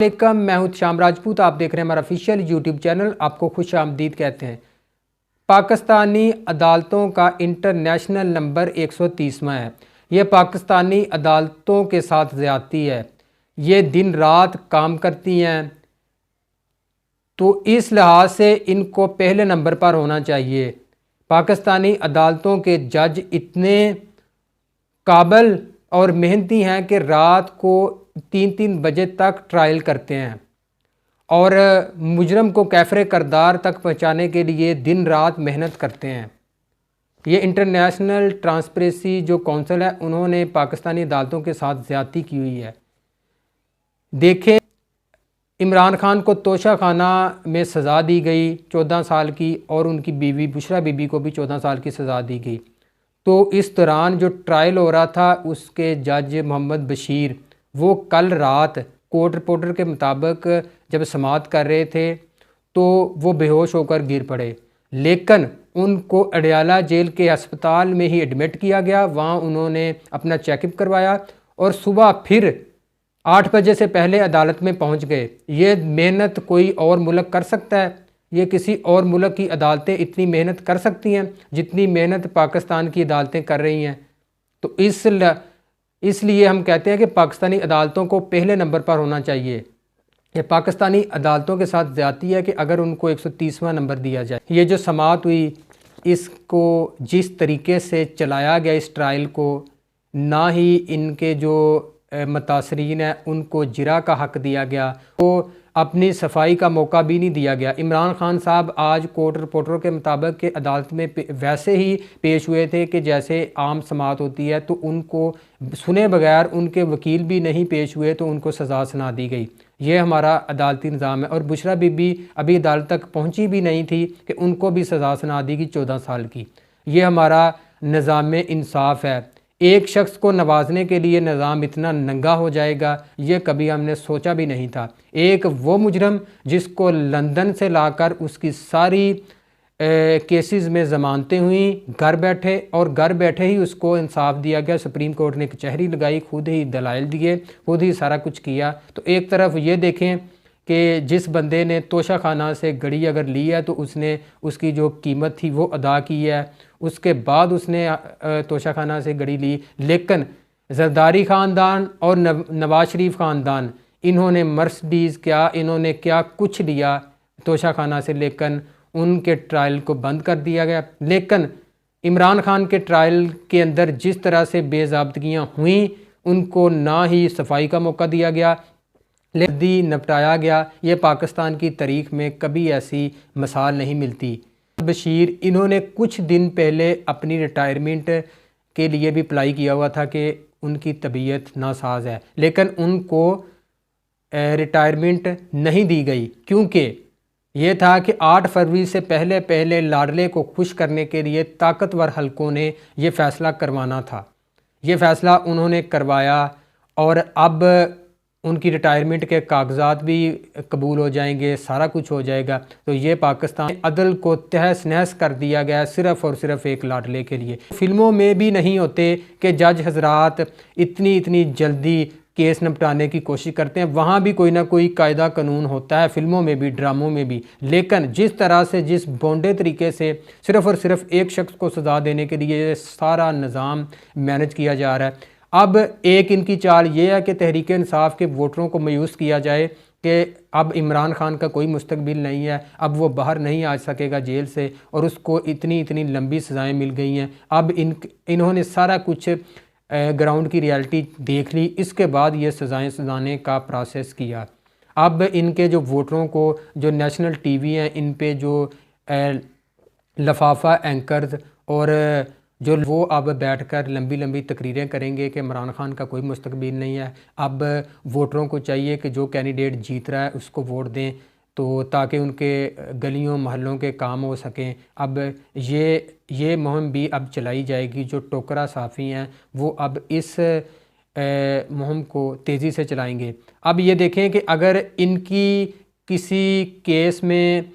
वालेकुम, मैं हूं श्याम राजपूत। आप देख रहे हैं हमारा ऑफिशियल यूट्यूब चैनल। आपको खुश आमदीद कहते हैं। पाकिस्तानी अदालतों का इंटरनेशनल नंबर 130वां है। ये पाकिस्तानी अदालतों के साथ ज़्यादती है। ये दिन रात काम करती हैं, तो इस लिहाज से इनको पहले नंबर पर होना चाहिए। पाकिस्तानी अदालतों के जज इतने काबिल और मेहनती हैं कि रात को 3-3 बजे तक ट्रायल करते हैं और मुजरम को कैफरे करदार तक पहुंचाने के लिए दिन रात मेहनत करते हैं। ये इंटरनेशनल ट्रांसपेरेंसी जो कौंसिल है, उन्होंने पाकिस्तानी अदालतों के साथ ज़्यादती की हुई है। देखें, इमरान खान को तोशा खाना में सज़ा दी गई 14 साल की, और उनकी बीवी बुशरा बीबी को भी 14 साल की सज़ा दी गई। तो इस दौरान जो ट्रायल हो रहा था, उसके जज मोहम्मद बशीर वो कल रात कोर्ट रिपोर्टर के मुताबिक जब समाअत कर रहे थे तो वो बेहोश होकर गिर पड़े, लेकिन उनको अडयाला जेल के अस्पताल में ही एडमिट किया गया। वहाँ उन्होंने अपना चेकअप करवाया और सुबह फिर 8 बजे से पहले अदालत में पहुँच गए। ये मेहनत कोई और मुल्क कर सकता है? ये किसी और मुल्क की अदालतें इतनी मेहनत कर सकती हैं जितनी मेहनत पाकिस्तान की अदालतें कर रही हैं? तो इसलिए हम कहते हैं कि पाकिस्तानी अदालतों को पहले नंबर पर होना चाहिए। ये पाकिस्तानी अदालतों के साथ ज़्यादती है कि अगर उनको 130वां नंबर दिया जाए। ये जो समाअत हुई, इसको जिस तरीके से चलाया गया इस ट्रायल को, ना ही इनके जो मुतासरीन हैं उनको जिरा का हक दिया गया, तो अपनी सफाई का मौका भी नहीं दिया गया। इमरान खान साहब आज कोर्ट रिपोर्टरों के मुताबिक कि अदालत में वैसे ही पेश हुए थे कि जैसे आम समाअत होती है, तो उनको सुने बगैर, उनके वकील भी नहीं पेश हुए तो उनको सज़ा सुना दी गई। ये हमारा अदालती निज़ाम है। और बुशरा बीबी अभी अदालत तक पहुंची भी नहीं थी कि उनको भी सज़ा सुना दी गई 14 साल की। ये हमारा निज़ाम इंसाफ है। एक शख्स को नवाजने के लिए निज़ाम इतना नंगा हो जाएगा, ये कभी हमने सोचा भी नहीं था। एक वो मुजरम जिसको लंदन से लाकर उसकी सारी केसेस में ज़मानतें हुई घर बैठे, और घर बैठे ही उसको इंसाफ दिया गया। सुप्रीम कोर्ट ने कचहरी लगाई, खुद ही दलाइल दिए, खुद ही सारा कुछ किया। तो एक तरफ ये देखें कि जिस बंदे ने तोशा खाना से गड़ी अगर ली है तो उसने उसकी जो कीमत थी वो अदा की है, उसके बाद उसने तोशा खाना से गड़ी ली। लेकिन जरदारी ख़ानदान और नवाज शरीफ ख़ानदान, इन्होंने मर्सिडीज़ क्या, इन्होंने क्या कुछ लिया तोशा खाना से, लेकिन उनके ट्रायल को बंद कर दिया गया। लेकिन इमरान खान के ट्रायल के अंदर जिस तरह से बेज़ाब्तगियाँ हुई, उनको ना ही सफाई का मौका दिया गया, लेकिन निपटाया गया। ये पाकिस्तान की तारीख़ में कभी ऐसी मिसाल नहीं मिलती। बशीर, इन्होंने कुछ दिन पहले अपनी रिटायरमेंट के लिए भी अप्लाई किया हुआ था कि उनकी तबीयत नासाज है, लेकिन उनको रिटायरमेंट नहीं दी गई, क्योंकि ये था कि 8 फरवरी से पहले लाडले को खुश करने के लिए ताकतवर हलकों ने ये फ़ैसला करवाना था। ये फ़ैसला उन्होंने करवाया और अब उनकी रिटायरमेंट के कागजात भी कबूल हो जाएंगे, सारा कुछ हो जाएगा। तो ये पाकिस्तान अदल को तहस नहस कर दिया गया सिर्फ़ और सिर्फ एक लाडले के लिए। फिल्मों में भी नहीं होते कि जज हजरात इतनी जल्दी केस निपटाने की कोशिश करते हैं। वहाँ भी कोई ना कोई कायदा कानून होता है, फिल्मों में भी, ड्रामों में भी। लेकिन जिस तरह से, जिस बोंडे तरीके से सिर्फ़ और सिर्फ एक शख्स को सज़ा देने के लिए सारा निज़ाम मैनेज किया जा रहा है। अब एक इनकी चाल ये है कि तहरीक इंसाफ के वोटरों को मायूस किया जाए कि अब इमरान खान का कोई मुस्तकबिल नहीं है, अब वो बाहर नहीं आ सकेगा जेल से, और उसको इतनी लंबी सज़ाएं मिल गई हैं। अब इन्होंने सारा कुछ ग्राउंड की रियलिटी देख ली, इसके बाद ये सज़ाएं सुनाने का प्रोसेस किया। अब इनके जो वोटरों को, जो नेशनल टीवी हैं, इन पे जो लफाफा एंकर्स और जो वो अब बैठकर लंबी तकरीरें करेंगे कि इमरान खान का कोई मुस्तकबिल नहीं है। अब वोटरों को चाहिए कि जो कैंडिडेट जीत रहा है उसको वोट दें, तो ताकि उनके गलियों मोहल्लों के काम हो सकें। अब ये मुहिम भी अब चलाई जाएगी। जो टोकरा साफ़ी हैं वो अब इस मुहिम को तेज़ी से चलाएंगे। अब ये देखें कि अगर इनकी किसी केस में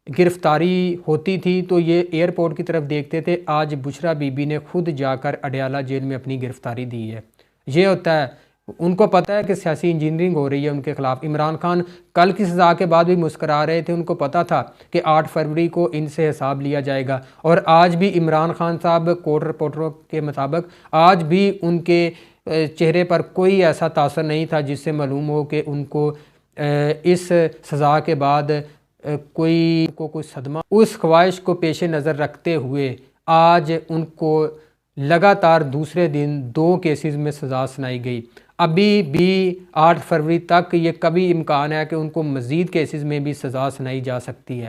गिरफ़्तारी होती थी तो ये एयरपोर्ट की तरफ देखते थे। आज बुशरा बीबी ने खुद जाकर अडयाला जेल में अपनी गिरफ़्तारी दी है। ये होता है उनको पता है कि सियासी इंजीनियरिंग हो रही है उनके खिलाफ। इमरान खान कल की सज़ा के बाद भी मुस्करा रहे थे, उनको पता था कि 8 फरवरी को इनसे हिसाब लिया जाएगा। और आज भी इमरान खान साहब, कोर्ट रिपोर्टरों के मुताबिक, आज भी उनके चेहरे पर कोई ऐसा तासर नहीं था जिससे मालूम हो कि उनको इस सज़ा के बाद कोई सदमा। उस ख्वाहिश को पेश नज़र रखते हुए आज उनको लगातार दूसरे दिन 2 केसेस में सज़ा सुनाई गई। अभी भी 8 फरवरी तक ये कभी इम्कान है कि उनको मज़ीद केसेस में भी सज़ा सुनाई जा सकती है।